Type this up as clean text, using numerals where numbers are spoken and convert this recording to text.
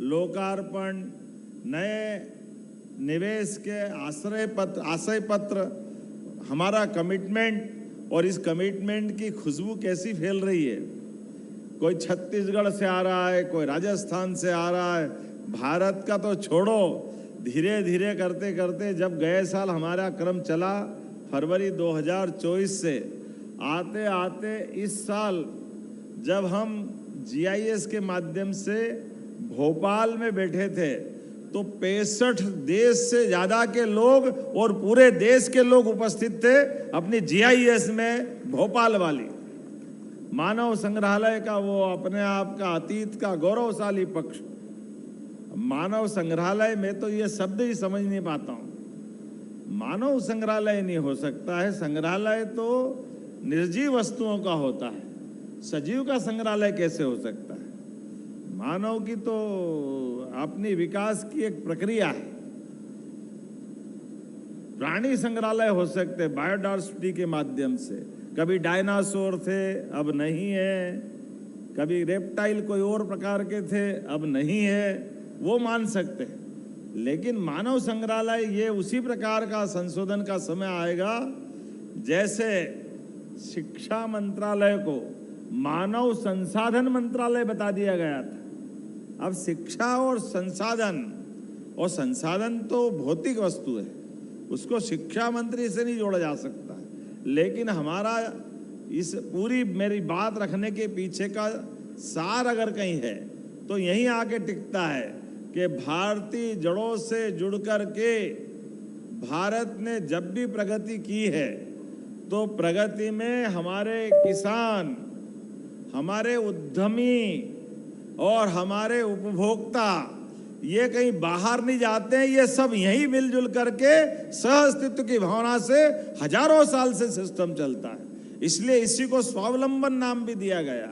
लोकार्पण, नए निवेश के आशय पत्र, हमारा कमिटमेंट, और इस कमिटमेंट की खुशबू कैसी फैल रही है। कोई छत्तीसगढ़ से आ रहा है, कोई राजस्थान से आ रहा है। भारत का तो छोड़ो, धीरे धीरे करते करते जब गए साल हमारा क्रम चला फरवरी 2024 से, आते आते इस साल जब हम GIS के माध्यम से भोपाल में बैठे थे तो 65 देश से ज़्यादा के लोग और पूरे देश के लोग उपस्थित थे अपनी GIS में भोपाल वाली। मानव संग्रहालय का वो अपने आप का अतीत का गौरवशाली पक्ष। मानव संग्रहालय में तो ये शब्द ही समझ नहीं पाता हूँ। मानव संग्रहालय नहीं हो सकता है। संग्रहालय तो निर्जीव वस्तुओं का होता है, सजीव का संग्रहालय कैसे हो सकता है। मानव की तो अपनी विकास की एक प्रक्रिया है। प्राणी संग्रहालय हो सकते हैं बायोडायवर्सिटी के माध्यम से। कभी डायनासोर थे, अब नहीं है। कभी रेप्टाइल कोई और प्रकार के थे, अब नहीं है, वो मान सकते हैं। लेकिन मानव संग्रहालय ये उसी प्रकार का संशोधन का समय आएगा जैसे शिक्षा मंत्रालय को मानव संसाधन मंत्रालय बता दिया गया था। अब शिक्षा और संसाधन तो भौतिक वस्तु है, उसको शिक्षा मंत्री से नहीं जोड़ा जा सकता। लेकिन हमारा इस पूरी मेरी बात रखने के पीछे का सार अगर कहीं है तो यहीं आके टिकता है कि भारतीय जड़ों से जुड़कर के भारत ने जब भी प्रगति की है तो प्रगति में हमारे किसान, हमारे उद्यमी और हमारे उपभोक्ता ये कहीं बाहर नहीं जाते हैं। ये सब यहीं मिलजुल करके सह अस्तित्व की भावना से हजारों साल से सिस्टम चलता है। इसलिए इसी को स्वावलंबन नाम भी दिया गया।